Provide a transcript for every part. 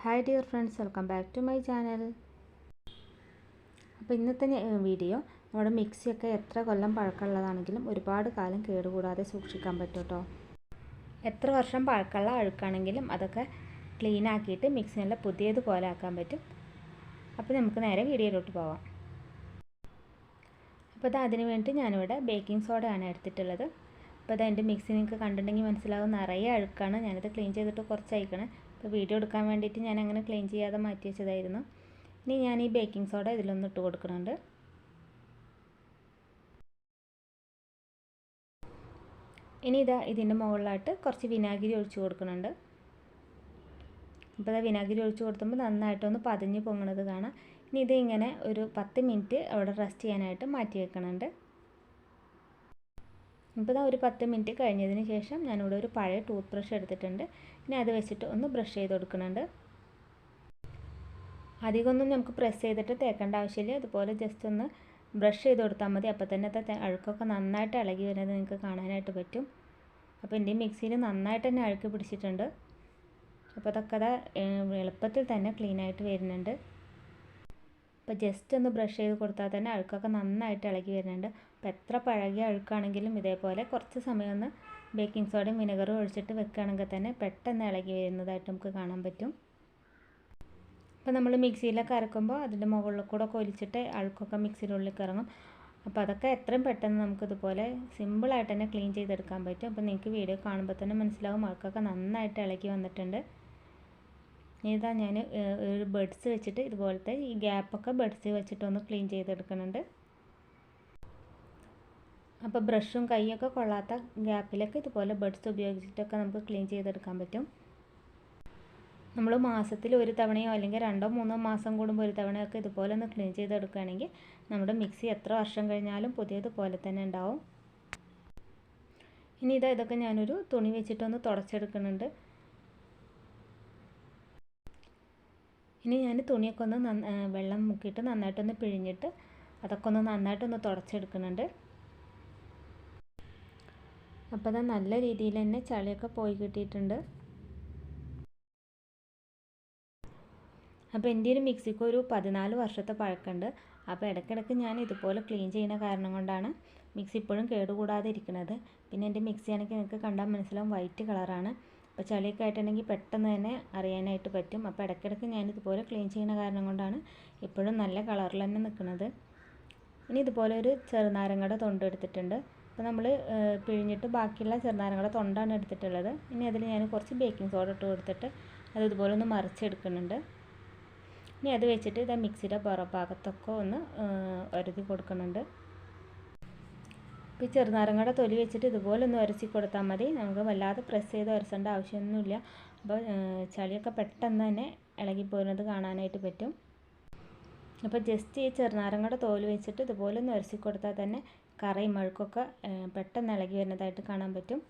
Hi dear friends, welcome back to my channel. അപ്പോൾ ഇന്നത്തെ video നമ്മുടെ മിക്സിയൊക്കെ എത്ര കൊല്ലം പഴക്കമുള്ളതാണെങ്കിലും ഒരുപാട് കാലം കേടുകൂടാതെ സൂക്ഷിക്കാൻ പറ്റും കേട്ടോ. എത്ര വർഷം പഴക്കമുള്ള അഴുക്കാണെങ്കിലും അതൊക്കെ ക്ലീൻ ആക്കിയിട്ട് മിക്സി നല്ല പുതിയതുപോലെ ആക്കാൻ പറ്റും. അപ്പോൾ നമുക്ക് നേരെ വീഡിയോയിലോട്ട് പോവാം. അപ്പോൾ അതിന് വേണ്ടി ഞാനിവിടെ ബേക്കിംഗ് സോഡയാണ് എടുത്തിട്ടുള്ളത്. അപ്പോൾ എൻ്റെ മിക്സി നിങ്ങൾക്ക് കണ്ടിട്ടുണ്ടെങ്കിൽ മനസ്സിലാവും, നിറയെ അഴുക്കാണ്. ഞാനിത് ക്ലീൻ ചെയ്തിട്ട് കുറച്ചയക്കണം. അപ്പോൾ വീഡിയോ എടുക്കാൻ വേണ്ടിയിട്ട് ഞാൻ അങ്ങനെ ക്ലീൻ ചെയ്യാതെ മാറ്റി വെച്ചതായിരുന്നു. ഇനി ഞാൻ ഈ ബേക്കിംഗ് സോഡ ഇതിലൊന്ന് ഇട്ട് കൊടുക്കുന്നുണ്ട്. ഇനി ഇതിൻ്റെ മുകളിലായിട്ട് കുറച്ച് വിനാഗിരി ഒഴിച്ച് കൊടുക്കുന്നുണ്ട്. അപ്പോൾ വിനാഗിരി ഒഴിച്ച് കൊടുക്കുമ്പോൾ നന്നായിട്ടൊന്ന് പതിഞ്ഞ് പൊങ്ങണത് കാണാം. ഇനി ഇങ്ങനെ ഒരു 10 മിനിറ്റ് അവിടെ റെസ്റ്റ് ചെയ്യാനായിട്ട് മാറ്റി വെക്കുന്നുണ്ട്. ഇപ്പോൾ ഒരു 10 മിനിറ്റ് കഴിഞ്ഞതിന് ശേഷം ഞാനിവിടെ ഒരു പഴയ ടൂത്ത് ബ്രഷ് എടുത്തിട്ടുണ്ട്. ഇനി അത് വെച്ചിട്ട് ഒന്ന് ബ്രഷ് ചെയ്ത് കൊടുക്കുന്നുണ്ട്. അധികമൊന്നും നമുക്ക് പ്രസ് ചെയ്തിട്ട് തേക്കേണ്ട ആവശ്യമില്ല. അതുപോലെ ജസ്റ്റ് ഒന്ന് ബ്രഷ് ചെയ്ത് കൊടുത്താൽ മതി. അപ്പോൾ തന്നെ അഴുക്കൊക്കെ നന്നായിട്ട് ഇളകി വരുന്നത് നിങ്ങൾക്ക് കാണാനായിട്ട് പറ്റും. അപ്പോൾ എൻ്റെ മിക്സിയിൽ നന്നായിട്ട് തന്നെ അഴുക്ക് പിടിച്ചിട്ടുണ്ട്. അപ്പോൾ അതൊക്കെ എളുപ്പത്തിൽ തന്നെ ക്ലീനായിട്ട് വരുന്നുണ്ട്. അപ്പോൾ ജസ്റ്റ് ഒന്ന് ബ്രഷ് ചെയ്ത് കൊടുത്താൽ തന്നെ അഴുക്കൊക്കെ നന്നായിട്ട് ഇളകി വരുന്നുണ്ട്. അപ്പോൾ എത്ര പഴകിയ അഴുക്കാണെങ്കിലും ഇതേപോലെ കുറച്ച് സമയം ഒന്ന് ബേക്കിംഗ് സോഡയും വിനെഗറും ഒഴിച്ചിട്ട് വെക്കുകയാണെങ്കിൽ തന്നെ പെട്ടെന്ന് ഇളകി വരുന്നതായിട്ട് നമുക്ക് കാണാൻ പറ്റും. അപ്പോൾ നമ്മൾ മിക്സിയിലൊക്കെ അരക്കുമ്പോൾ അതിൻ്റെ മുകളിൽ കൂടെ ഒലിച്ചിട്ട് അഴുക്കൊക്കെ മിക്സിയുടെ ഉള്ളിലേക്ക് ഇറങ്ങും. അപ്പോൾ അതൊക്കെ എത്രയും പെട്ടെന്ന് നമുക്കിതുപോലെ സിമ്പിളായിട്ട് തന്നെ ക്ലീൻ ചെയ്തെടുക്കാൻ പറ്റും. അപ്പോൾ നിങ്ങൾക്ക് വീഡിയോ കാണുമ്പോൾ തന്നെ മനസ്സിലാവും അഴുക്കൊക്കെ നന്നായിട്ട് ഇളകി വന്നിട്ടുണ്ട്. ഞാൻ ഒരു ബഡ്സ് വെച്ചിട്ട് ഇതുപോലത്തെ ഈ ഗ്യാപ്പൊക്കെ ബഡ്സ് വെച്ചിട്ടൊന്ന് ക്ലീൻ ചെയ്തെടുക്കുന്നുണ്ട്. അപ്പോൾ ബ്രഷും കൈയൊക്കെ കൊള്ളാത്ത ഗ്യാപ്പിലൊക്കെ ഇതുപോലെ ബഡ്സ് ഉപയോഗിച്ചിട്ടൊക്കെ നമുക്ക് ക്ലീൻ ചെയ്തെടുക്കാൻ പറ്റും. നമ്മൾ മാസത്തിൽ ഒരു തവണയോ അല്ലെങ്കിൽ 2-3 മാസം കൂടുമ്പോൾ ഒരു തവണയൊക്കെ ഇതുപോലെ ഒന്ന് ക്ലീൻ ചെയ്തെടുക്കുകയാണെങ്കിൽ നമ്മുടെ മിക്സി എത്ര വർഷം കഴിഞ്ഞാലും പുതിയതുപോലെ തന്നെ ഉണ്ടാവും. ഇനി ഇതൊക്കെ ഞാനൊരു തുണി വെച്ചിട്ടൊന്ന് തുടച്ചെടുക്കുന്നുണ്ട്. ഇനി ഞാൻ തുണിയൊക്കെ ഒന്ന് വെള്ളം മുക്കിയിട്ട് നന്നായിട്ടൊന്ന് പിഴിഞ്ഞിട്ട് അതൊക്കെ ഒന്ന് നന്നായിട്ടൊന്ന് തുടച്ചെടുക്കുന്നുണ്ട്. അപ്പോൾ നല്ല രീതിയിൽ തന്നെ ചളിയൊക്കെ പോയി കിട്ടിയിട്ടുണ്ട്. അപ്പോൾ എൻ്റെ ഒരു മിക്സിക്ക് ഒരു 14 വർഷത്തെ പഴക്കമുണ്ട്. അപ്പോൾ ഇടയ്ക്കിടയ്ക്ക് ഞാൻ ഇതുപോലെ ക്ലീൻ ചെയ്യുന്ന കാരണം കൊണ്ടാണ് മിക്സി ഇപ്പോഴും കേടുകൂടാതെ ഇരിക്കുന്നത്. പിന്നെ എൻ്റെ മിക്സി ആണെങ്കിൽ നിങ്ങൾക്ക് കണ്ടാൽ മനസ്സിലാവും വൈറ്റ് കളറാണ്. അപ്പോൾ ചളിയൊക്കെ ആയിട്ടുണ്ടെങ്കിൽ പെട്ടെന്ന് തന്നെ അറിയാനായിട്ട് പറ്റും. അപ്പോൾ ഇടയ്ക്കിടയ്ക്ക് ഞാനിതുപോലെ ക്ലീൻ ചെയ്യുന്ന കാരണം കൊണ്ടാണ് ഇപ്പോഴും നല്ല കളറിൽ തന്നെ നിൽക്കുന്നത്. ഇനി ഇതുപോലെ ഒരു ചെറുനാരങ്ങയുടെ തൊണ്ട് എടുത്തിട്ടുണ്ട്. അപ്പോൾ നമ്മൾ പിഴിഞ്ഞിട്ട് ബാക്കിയുള്ള ചെറുനാരങ്ങയുടെ തൊണ്ടാണ് എടുത്തിട്ടുള്ളത്. ഇനി അതിൽ ഞാൻ കുറച്ച് ബേക്കിംഗ് സോഡ ഇട്ട് കൊടുത്തിട്ട് അത് ഇതുപോലെ ഒന്ന് മറിച്ചെടുക്കുന്നുണ്ട്. ഇനി അത് വെച്ചിട്ട് മിക്സിയുടെ ഭാഗത്തൊക്കെ ഒന്ന് ഉരതി കൊടുക്കുന്നുണ്ട്. ഇപ്പോൾ ഈ ചെറുനാരങ്ങയുടെ തൊലി വെച്ചിട്ട് ഇതുപോലെ ഒന്ന് ഉരച്ച് കൊടുത്താൽ മതി. നമുക്ക് വല്ലാതെ പ്രസ് ചെയ്ത് ഉരച്ചേണ്ട ആവശ്യമൊന്നുമില്ല. അപ്പോൾ ചളിയൊക്കെ പെട്ടെന്ന് തന്നെ ഇളകിപ്പോരുന്നത് കാണാനായിട്ട് പറ്റും. അപ്പോൾ ജസ്റ്റ് ഈ ചെറുനാരങ്ങയുടെ തോല് വെച്ചിട്ട് ഇതുപോലെ ഒന്ന് ഉരച്ച് കൊടുത്താൽ തന്നെ കറയും അഴുക്കൊക്കെ പെട്ടെന്ന് ഇളകി വരുന്നതായിട്ട് കാണാൻ പറ്റും.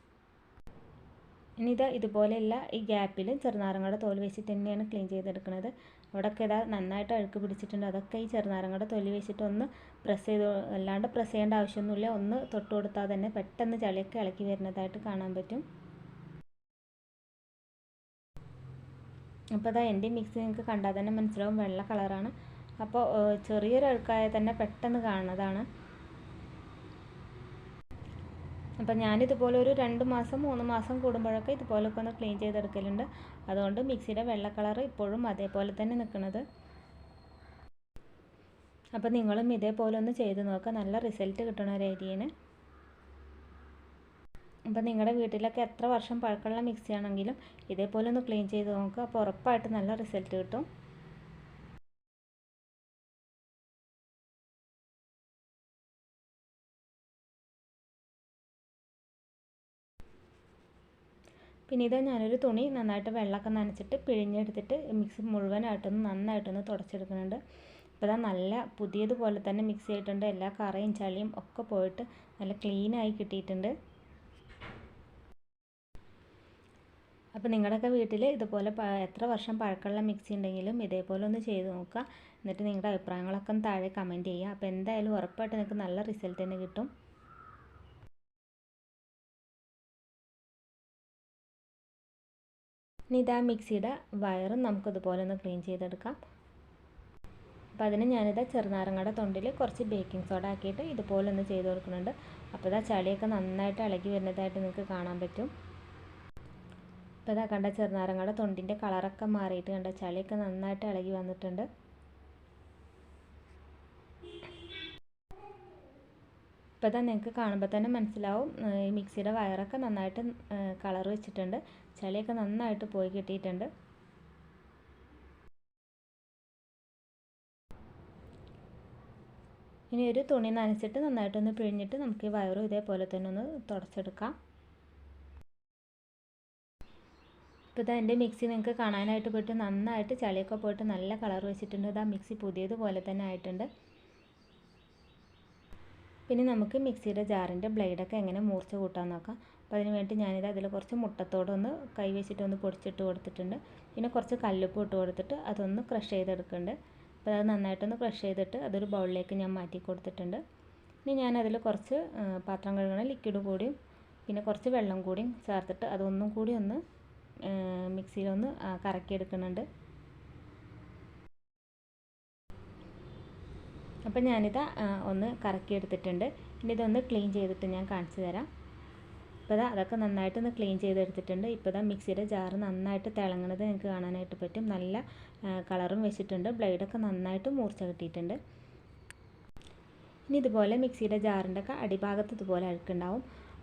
ഇനി ഇതുപോലെയുള്ള ഈ ഗ്യാപ്പിൽ ചെറുനാരങ്ങയുടെ തോല് വെച്ചിട്ട് തന്നെയാണ് ക്ലീൻ ചെയ്തെടുക്കുന്നത്. അവിടെയൊക്കെ നന്നായിട്ട് അഴുക്ക് പിടിച്ചിട്ടുണ്ട്. അതൊക്കെ ഈ ചെറുനാരങ്ങയുടെ തൊലി വെച്ചിട്ട് ഒന്ന് പ്രസ് ചെയ്ത്, അല്ലാണ്ട് പ്രസ് ചെയ്യേണ്ട ആവശ്യമൊന്നുമില്ല. ഒന്ന് തൊട്ട് കൊടുത്താൽ തന്നെ പെട്ടെന്ന് ചളിയൊക്കെ ഇളക്കി വരുന്നതായിട്ട് കാണാൻ പറ്റും. അപ്പോൾ എൻ്റെ മിക്സി നിങ്ങൾക്ക് കണ്ടാൽ തന്നെ മനസ്സിലാവും വെള്ള കളറാണ്. അപ്പോൾ ചെറിയൊരു അഴുക്കായാൽ തന്നെ പെട്ടെന്ന് കാണുന്നതാണ്. അപ്പം ഞാനിതുപോലെ ഒരു 2 മാസം 3 മാസം കൂടുമ്പോഴൊക്കെ ഇതുപോലൊക്കെ ഒന്ന് ക്ലീൻ ചെയ്തെടുക്കലുണ്ട്. അതുകൊണ്ട് മിക്സിയുടെ വെള്ള കളർ ഇപ്പോഴും അതേപോലെ തന്നെ നിൽക്കുന്നത്. അപ്പോൾ നിങ്ങളും ഇതേപോലെ ഒന്ന് ചെയ്ത് നോക്കുക. നല്ല റിസൾട്ട് കിട്ടണ ഒരു ഐഡിയയാണ്. അപ്പോൾ നിങ്ങളുടെ വീട്ടിലൊക്കെ എത്ര വർഷം പഴക്കമുള്ള മിക്സി ആണെങ്കിലും ഇതേപോലെ ഒന്ന് ക്ലീൻ ചെയ്ത് നോക്കുക. അപ്പോൾ ഉറപ്പായിട്ട് നല്ല റിസൾട്ട് കിട്ടും. പിന്നെ ഞാനൊരു തുണി നന്നായിട്ട് വെള്ളമൊക്കെ നനച്ചിട്ട് പിഴിഞ്ഞെടുത്തിട്ട് മിക്സി മുഴുവനായിട്ടൊന്ന് നന്നായിട്ടൊന്ന് തുടച്ചെടുക്കുന്നുണ്ട്. അപ്പോൾ നല്ല പുതിയതുപോലെ തന്നെ മിക്സി ആയിട്ടുണ്ട്. എല്ലാ കറയും ചളിയും ഒക്കെ പോയിട്ട് നല്ല ക്ലീനായി കിട്ടിയിട്ടുണ്ട്. അപ്പോൾ നിങ്ങളുടെയൊക്കെ വീട്ടിൽ ഇതുപോലെ എത്ര വർഷം പഴക്കമുള്ള മിക്സി ഉണ്ടെങ്കിലും ഇതേപോലെ ഒന്ന് ചെയ്ത് നോക്കുക. എന്നിട്ട് നിങ്ങളുടെ അഭിപ്രായങ്ങളൊക്കെ താഴെ കമൻറ്റ് ചെയ്യുക. അപ്പോൾ എന്തായാലും ഉറപ്പായിട്ട് നിങ്ങൾക്ക് നല്ല റിസൾട്ട് തന്നെ കിട്ടും. ഇനി ഇതാ മിക്സിയുടെ വയറും നമുക്കിതുപോലെ ഒന്ന് ക്ലീൻ ചെയ്തെടുക്കാം. അപ്പോൾ അതിന് ഞാനിതാ ചെറുനാരങ്ങയുടെ തൊണ്ടിൽ കുറച്ച് ബേക്കിംഗ് സോഡ ആക്കിയിട്ട് ഇതുപോലെ ഒന്ന് ചെയ്ത് കൊടുക്കുന്നുണ്ട്. അപ്പോൾ ഇതാ ചളിയൊക്കെ നന്നായിട്ട് ഇളകി വരുന്നതായിട്ട് നിങ്ങൾക്ക് കാണാൻ പറ്റും. അപ്പോൾ ഇതാ കണ്ട ചെറുനാരങ്ങയുടെ തൊണ്ടിൻ്റെ കളറൊക്കെ മാറിയിട്ട് കണ്ട ചളിയൊക്കെ നന്നായിട്ട് ഇളകി വന്നിട്ടുണ്ട്. ഇപ്പോൾ ഇതാ നിങ്ങൾക്ക് കാണുമ്പോൾ തന്നെ മനസ്സിലാവും ഈ മിക്സിയുടെ വയറൊക്കെ നന്നായിട്ട് കളർ വെച്ചിട്ടുണ്ട്. ചളിയൊക്കെ നന്നായിട്ട് പോയി കിട്ടിയിട്ടുണ്ട്. ഇനി ഒരു തുണി നനച്ചിട്ട് നന്നായിട്ടൊന്ന് പിഴിഞ്ഞിട്ട് നമുക്ക് ഈ വയറും ഇതേപോലെ തന്നെ ഒന്ന് തുടച്ചെടുക്കാം. ഇപ്പോൾ ഇതാ എൻ്റെ മിക്സി നിങ്ങൾക്ക് കാണാനായിട്ട് പോയിട്ട് നന്നായിട്ട് ചളിയൊക്കെ പോയിട്ട് നല്ല കളർ വെച്ചിട്ടുണ്ട്. ഇതാ മിക്സി പുതിയതുപോലെ തന്നെ ആയിട്ടുണ്ട്. പിന്നെ നമുക്ക് മിക്സിയുടെ ജാറിൻ്റെ ബ്ലേഡൊക്കെ എങ്ങനെ മൂർച്ച കൂട്ടാൻ നോക്കാം. അപ്പോൾ അതിന് വേണ്ടി ഞാനിത് അതിൽ കുറച്ച് മുട്ടത്തോടൊന്ന് കൈ വെച്ചിട്ടൊന്ന് പൊടിച്ചിട്ട് കൊടുത്തിട്ടുണ്ട്. പിന്നെ കുറച്ച് കല്ലുപ്പ് ഇട്ട് കൊടുത്തിട്ട് അതൊന്ന് ക്രഷ് ചെയ്തെടുക്കുന്നുണ്ട്. അപ്പോൾ അത് നന്നായിട്ടൊന്ന് ക്രഷ് ചെയ്തിട്ട് അതൊരു ബൗളിലേക്ക് ഞാൻ മാറ്റി കൊടുത്തിട്ടുണ്ട്. ഇനി ഞാനതിൽ കുറച്ച് പാത്രം കഴുകണ ലിക്വിഡ് കൂടിയും പിന്നെ കുറച്ച് വെള്ളം കൂടിയും ചേർത്തിട്ട് അതൊന്നും കൂടി ഒന്ന് മിക്സിയിലൊന്ന് കറക്കിയെടുക്കുന്നുണ്ട്. അപ്പോൾ ഞാനിത് ഒന്ന് കറക്കിയെടുത്തിട്ടുണ്ട്. ഇനി ഇതൊന്ന് ക്ലീൻ ചെയ്തിട്ട് ഞാൻ കാണിച്ചു തരാം. ഇപ്പോൾ അതൊക്കെ നന്നായിട്ടൊന്ന് ക്ലീൻ ചെയ്തെടുത്തിട്ടുണ്ട്. ഇപ്പോൾ മിക്സിയുടെ ജാറ് നന്നായിട്ട് തിളങ്ങുന്നത് നിങ്ങൾക്ക് കാണാനായിട്ട് പറ്റും. നല്ല കളറും വെച്ചിട്ടുണ്ട്. ബ്ലേഡൊക്കെ നന്നായിട്ട് മൂർച്ച കിട്ടിയിട്ടുണ്ട്. ഇനി ഇതുപോലെ മിക്സിയുടെ ജാറിൻ്റെ ഒക്കെ അടിഭാഗത്ത് ഇതുപോലെ അഴുക്കുണ്ടാവും.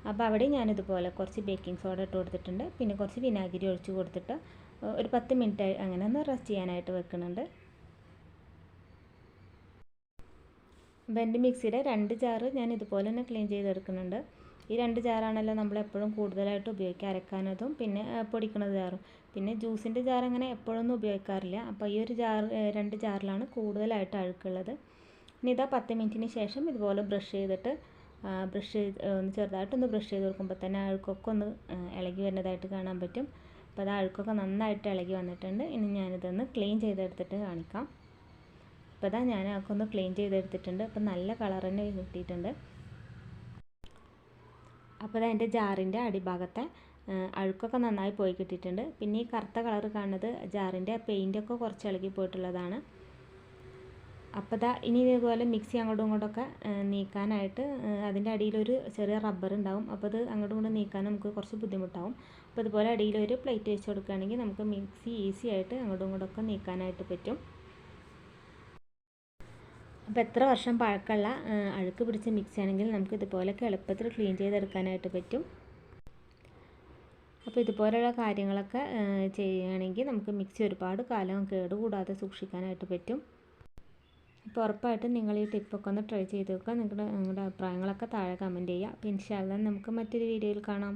അപ്പോൾ അവിടെ ഞാനിതുപോലെ കുറച്ച് ബേക്കിംഗ് സോഡ ഇട്ട് കൊടുത്തിട്ടുണ്ട്. പിന്നെ കുറച്ച് വിനാഗിരി ഒഴിച്ച് കൊടുത്തിട്ട് ഒരു 10 മിനിറ്റ് അങ്ങനെ ഒന്ന് റെസ്റ്റ് ചെയ്യാനായിട്ട് വെക്കുന്നുണ്ട്. അപ്പോൾ എൻ്റെ മിക്സിയുടെ 2 ജാറ് ഞാൻ ഇതുപോലെ തന്നെ ക്ലീൻ ചെയ്തെടുക്കുന്നുണ്ട്. ഈ 2 ജാറാണല്ലോ നമ്മളെപ്പോഴും കൂടുതലായിട്ട് ഉപയോഗിക്കുക, അരക്കാനതും പിന്നെ പൊടിക്കണ ജാറും. പിന്നെ ജ്യൂസിൻ്റെ ജാർ അങ്ങനെ എപ്പോഴൊന്നും ഉപയോഗിക്കാറില്ല. അപ്പോൾ ഈ ഒരു 2 ജാറിലാണ് കൂടുതലായിട്ട് അഴുക്കുള്ളത്. ഇനി ഇതാ 10 മിനിറ്റിന് ശേഷം ഇതുപോലെ ബ്രഷ് ചെയ്തിട്ട് ഒന്ന് ചെറുതായിട്ടൊന്ന് ബ്രഷ് ചെയ്ത് കൊടുക്കുമ്പോൾ തന്നെ അഴുക്കൊക്കെ ഒന്ന് ഇളകി വരുന്നതായിട്ട് കാണാൻ പറ്റും. അപ്പോൾ അത് അഴുക്കൊക്കെ നന്നായിട്ട് ഇളകി വന്നിട്ടുണ്ട്. ഇനി ഞാനിതൊന്ന് ക്ലീൻ ചെയ്തെടുത്തിട്ട് കാണിക്കാം. അപ്പോൾ ഇതാ ഞാൻ അതൊക്കെ ഒന്ന് ക്ലീൻ ചെയ്തെടുത്തിട്ടുണ്ട്. അപ്പോൾ നല്ല കളർ തന്നെ കിട്ടിയിട്ടുണ്ട്. അപ്പോൾ ഇതാ എൻ്റെ ജാറിൻ്റെ അടിഭാഗത്തെ അഴുക്കൊക്കെ നന്നായി പോയി കിട്ടിയിട്ടുണ്ട്. പിന്നെ ഈ കറുത്ത കളർ കാണുന്നത് ജാറിൻ്റെ പെയിൻറ്റൊക്കെ കുറച്ച് ഇളകി പോയിട്ടുള്ളതാണ്. അപ്പോൾ ഇതാ ഇനി ഇതുപോലെ മിക്സി അങ്ങോട്ടും ഇങ്ങോട്ടൊക്കെ നീക്കാനായിട്ട് അതിൻ്റെ അടിയിലൊരു ചെറിയ റബ്ബർ ഉണ്ടാവും. അപ്പോൾ അത് അങ്ങോട്ടും ഇങ്ങോട്ടും നീക്കാൻ നമുക്ക് കുറച്ച് ബുദ്ധിമുട്ടാവും. അപ്പോൾ ഇതുപോലെ അടിയിലൊരു പ്ലേറ്റ് വെച്ച് കൊടുക്കുകയാണെങ്കിൽ നമുക്ക് മിക്സി ഈസി ആയിട്ട് അങ്ങോട്ടും ഇങ്ങോട്ടൊക്കെ നീക്കാനായിട്ട് പറ്റും. അപ്പോൾ എത്ര വർഷം പഴക്കമുള്ള അഴുക്ക് പിടിച്ച മിക്സി ആണെങ്കിൽ നമുക്ക് ഇതുപോലെയൊക്കെ എളുപ്പത്തിൽ ക്ലീൻ ചെയ്തെടുക്കാനായിട്ട് പറ്റും. അപ്പോൾ ഇതുപോലെയുള്ള കാര്യങ്ങളൊക്കെ ചെയ്യുകയാണെങ്കിൽ നമുക്ക് മിക്സി ഒരുപാട് കാലം കേടുകൂടാതെ സൂക്ഷിക്കാനായിട്ട് പറ്റും. അപ്പോൾ ഉറപ്പായിട്ടും നിങ്ങൾ ഈ ടിപ്പൊക്കെ ഒന്ന് ട്രൈ ചെയ്ത് നോക്കുക. നിങ്ങളുടെ അഭിപ്രായങ്ങളൊക്കെ താഴെ കമൻറ്റ് ചെയ്യുക. അപ്പോൾ ഇൻഷാ അല്ലാഹ് നമുക്ക് മറ്റൊരു വീഡിയോയിൽ കാണാം.